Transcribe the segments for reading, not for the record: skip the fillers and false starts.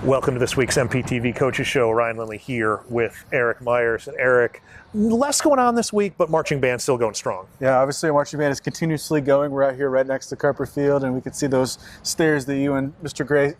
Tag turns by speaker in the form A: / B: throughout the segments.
A: Welcome to this week's MPTV Coaches Show. Ryan Lindley here with Eric Myers. And Eric, less going on this week, but marching band still going strong.
B: Yeah, obviously our marching band is continuously going. We're out here right next to Carper Field, and we can see those stairs that you and Mr. Gray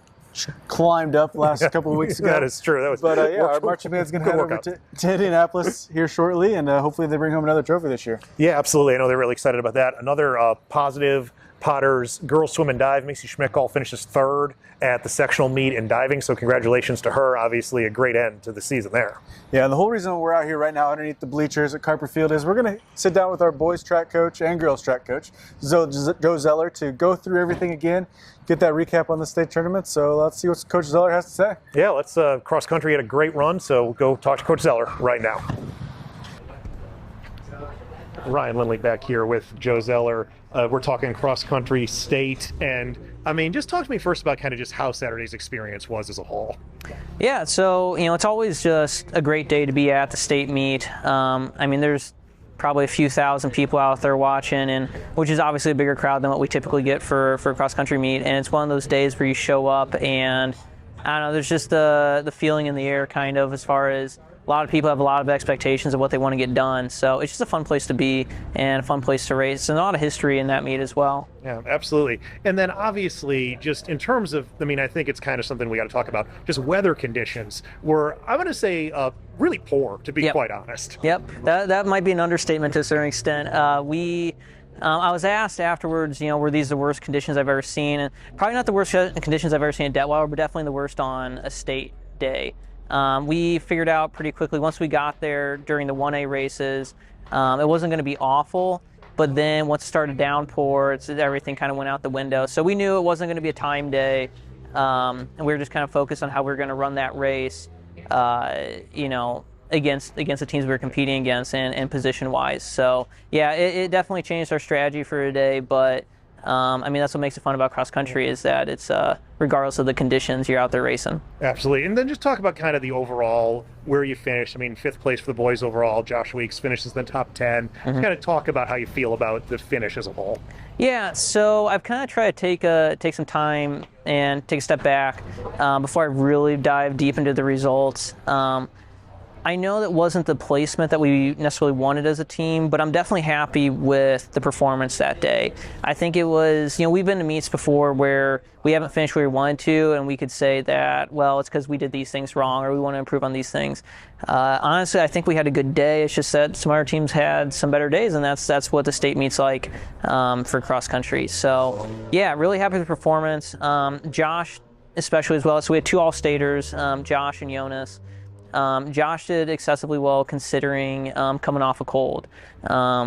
B: climbed up last couple of weeks ago.
A: That is true. That was
B: our marching band's going to head over to Indianapolis here shortly, and hopefully they bring home another trophy this year.
A: Yeah, absolutely. I know they're really excited about that. Another positive. Potters girls swim and dive. Macy Schmickall finishes third at the sectional meet in diving, so congratulations to her. Obviously a great end to the season there.
B: Yeah, and the whole reason we're out here right now underneath the bleachers at Carper Field is we're going to sit down with our boys track coach and girls track coach, Joe Zeller, to go through everything again, get that recap on the state tournament. So let's see what Coach Zeller has to say.
A: Yeah, let's cross country had a great run, so we'll go talk to Coach Zeller right now. Ryan Lindley back here with Joe Zeller. We're talking cross-country state, and I mean, just talk to me first about kind of just how Saturday's experience was as a whole.
C: Yeah, so, it's always just a great day to be at the state meet. I mean, there's probably a few thousand people out there watching, and which is obviously a bigger crowd than what we typically get for a cross-country meet, and it's one of those days where you show up and, I don't know, there's just the feeling in the air kind of as far as a lot of people have a lot of expectations of what they want to get done. So it's just a fun place to be and a fun place to race. And a lot of history in that meet as well.
A: Yeah, absolutely. And then obviously just in terms of, I think it's kind of something we got to talk about. Just weather conditions were, I'm going to say, really poor, to be quite honest.
C: Yep, that might be an understatement to a certain extent. I was asked afterwards, were these the worst conditions I've ever seen? And probably not the worst conditions I've ever seen at Detweiler, but definitely the worst on a state day. We figured out pretty quickly once we got there during the 1A races, it wasn't going to be awful, but then once it started downpour, everything kind of went out the window. So we knew it wasn't going to be a time day, and we were just kind of focused on how we were going to run that race, against the teams we were competing against and position-wise. So yeah, it definitely changed our strategy for today, but that's what makes it fun about cross country is that it's regardless of the conditions, you're out there racing.
A: Absolutely. And then just talk about kind of the overall, where you finished. Fifth place for the boys overall. Josh Weeks finishes in the top 10. Just kind of talk about how you feel about the finish as a whole.
C: Yeah, so I've kind of tried to take some time and take a step back before I really dive deep into the results. I know that wasn't the placement that we necessarily wanted as a team, but I'm definitely happy with the performance that day. I think it was, we've been to meets before where we haven't finished where we wanted to, and we could say that, well, it's because we did these things wrong or we want to improve on these things. Honestly, I think we had a good day. It's just that some other teams had some better days, and that's what the state meet's like for cross country. So, yeah, really happy with the performance. Josh especially as well. So we had two All-Staters, Josh and Jonas. Josh did excessively well considering coming off a cold,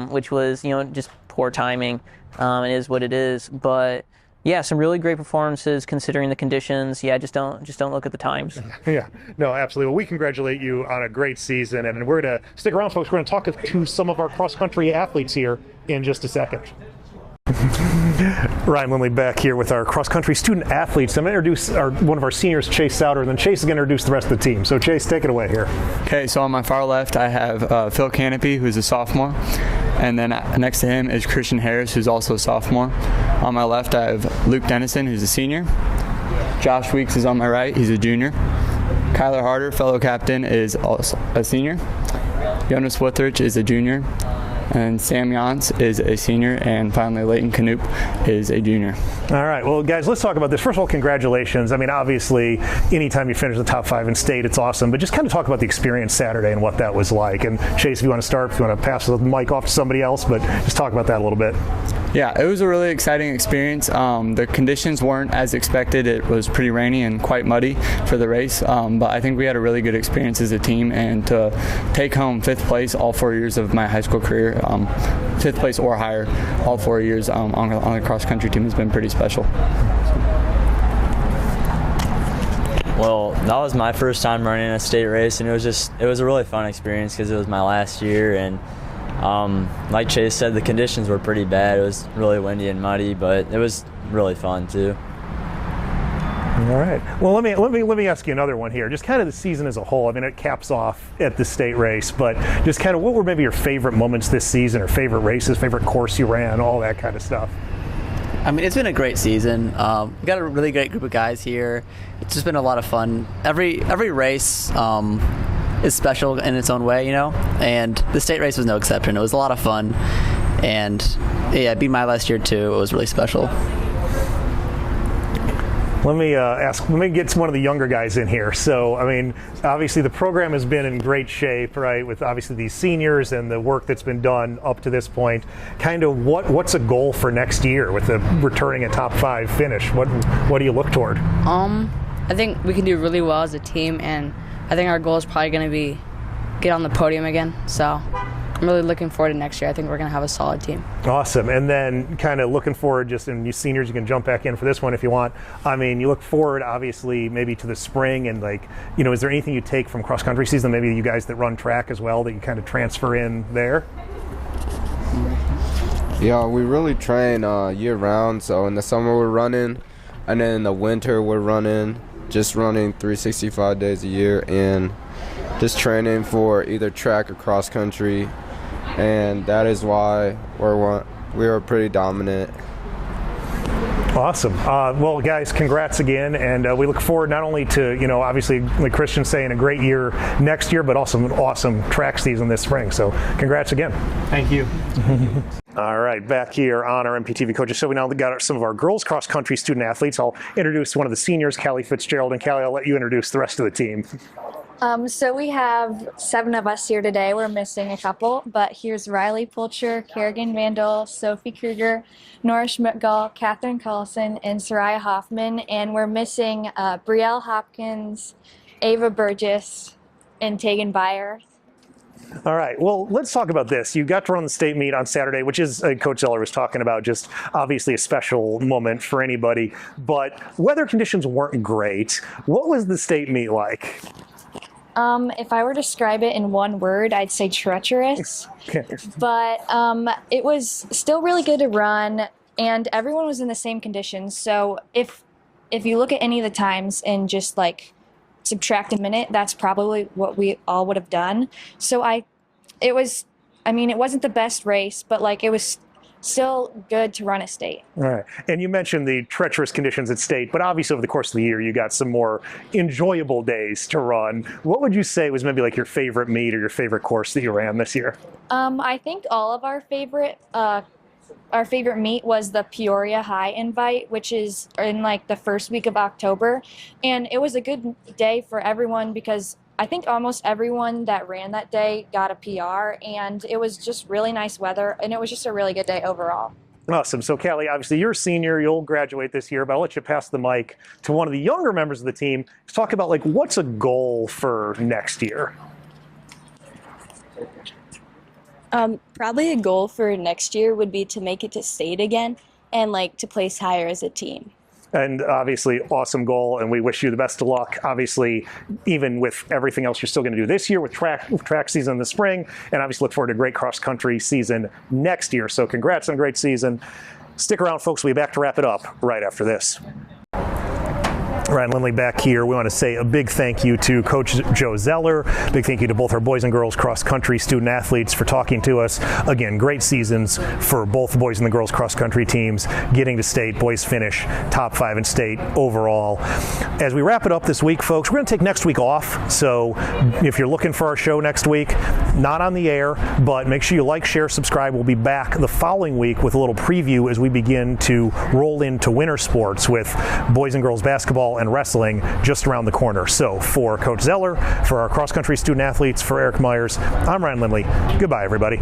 C: which was, just poor timing. It is what it is. But yeah, some really great performances considering the conditions. Yeah, just don't look at the times.
A: Yeah, no, absolutely. Well, we congratulate you on a great season, and we're going to stick around, folks. We're going to talk to some of our cross-country athletes here in just a second. Ryan Lindley back here with our cross-country student athletes. I'm going to introduce one of our seniors, Chase Souter, and then Chase is going to introduce the rest of the team. So, Chase, take it away here.
D: Okay, so on my far left, I have Phil Canopy, who's a sophomore, and then next to him is Christian Harris, who's also a sophomore. On my left, I have Luke Dennison, who's a senior. Josh Weeks is on my right. He's a junior. Kyler Harder, fellow captain, is also a senior. Jonas Withrich is a junior. And Sam Jans is a senior, and finally Leighton Knoop is a junior.
A: All right, well, guys, let's talk about this. First of all, congratulations. Obviously, anytime you finish the top 5 in state, it's awesome, but just kind of talk about the experience Saturday and what that was like. And Chase, if you want to start, if you want to pass the mic off to somebody else, but just talk about that a little bit.
D: Yeah, it was a really exciting experience. The conditions weren't as expected. It was pretty rainy and quite muddy for the race, but I think we had a really good experience as a team, and to take home 5th place all 4 years of my high school career, 5th place or higher all 4 years on the cross-country team has been pretty special.
E: Well, that was my first time running a state race, and it was a really fun experience because it was my last year, and like Chase said, the conditions were pretty bad. It was really windy and muddy, but it was really fun too.
A: All right. Well, let me ask you another one here. Just kind of the season as a whole. It caps off at the state race, but just kind of what were maybe your favorite moments this season, or favorite races, favorite course you ran, all that kind of stuff?
F: I mean, it's been a great season. We got a really great group of guys here. It's just been a lot of fun. Every race is special in its own way, and the state race was no exception. It was a lot of fun, and yeah, being my last year too, it was really special.
A: Let me get one of the younger guys in here. So, I mean, obviously the program has been in great shape, right, with obviously these seniors and the work that's been done up to this point. Kind of what's a goal for next year with the returning a top 5 finish? What do you look toward?
G: I think we can do really well as a team, and I think our goal is probably going to be get on the podium again. So I'm really looking forward to next year. I think we're going to have a solid team.
A: Awesome. And then kind of looking forward, and you seniors, you can jump back in for this one if you want. I mean, you look forward, obviously, maybe to the spring, and is there anything you take from cross country season, maybe you guys that run track as well, that you kind of transfer in there?
H: Yeah, we really train year round. So in the summer we're running, and then in the winter we're running 365 days a year, and just training for either track or cross country. And that is why we are pretty dominant.
A: Awesome. Well, guys, congrats again, and we look forward not only to, obviously, like Christian's saying, a great year next year, but also an awesome track season this spring. So congrats again.
B: Thank you.
A: All right, back here on our MPTV Coaches Show, we now got some of our girls cross-country student athletes. I'll introduce one of the seniors, Callie Fitzgerald. And Callie, I'll let you introduce the rest of the team.
I: So we have 7 of us here today. We're missing a couple, but here's Riley Pulcher, Kerrigan Vandal, Sophie Kruger, Nora Schmidtgall, Katherine Carlson, and Soraya Hoffman. And we're missing Brielle Hopkins, Ava Burgess, and Tegan Beyer.
A: All right, well, let's talk about this. You got to run the state meet on Saturday, which is, Coach Zeller was talking about, just obviously a special moment for anybody. But weather conditions weren't great. What was the state meet like?
I: If I were to describe it in one word, I'd say treacherous. But it was still really good to run, and everyone was in the same conditions. So if you look at any of the times and just subtract a minute, that's probably what we all would have done. So it wasn't the best race, but it was still good to run a state.
A: All right. And you mentioned the treacherous conditions at state, but obviously over the course of the year, you got some more enjoyable days to run. What would you say was maybe your favorite meet or your favorite course that you ran this year?
I: I think all of our favorite meet was the Peoria High Invite, which is in the first week of October. And it was a good day for everyone because I think almost everyone that ran that day got a PR, and it was just really nice weather, and it was just a really good day overall.
A: Awesome. So, Callie, obviously you're a senior, you'll graduate this year, but I'll let you pass the mic to one of the younger members of the team to talk about what's a goal for next year?
J: Probably a goal for next year would be to make it to state again and to place higher as a team.
A: And obviously, awesome goal, and we wish you the best of luck. Obviously, even with everything else you're still going to do this year with track season in the spring, and obviously look forward to a great cross-country season next year. So congrats on a great season. Stick around, folks. We'll be back to wrap it up right after this. Ryan Lindley back here. We want to say a big thank you to Coach Joe Zeller. Big thank you to both our boys and girls cross-country student athletes for talking to us. Again, great seasons for both the boys and the girls cross-country teams, getting to state. Boys finish top 5 in state overall. As we wrap it up this week, folks, we're going to take next week off. So if you're looking for our show next week, not on the air, but make sure you like, share, subscribe. We'll be back the following week with a little preview as we begin to roll into winter sports with boys and girls basketball and wrestling just around the corner. So for Coach Zeller, for our cross-country student athletes, for Eric Myers, I'm Ryan Lindley. Goodbye, everybody.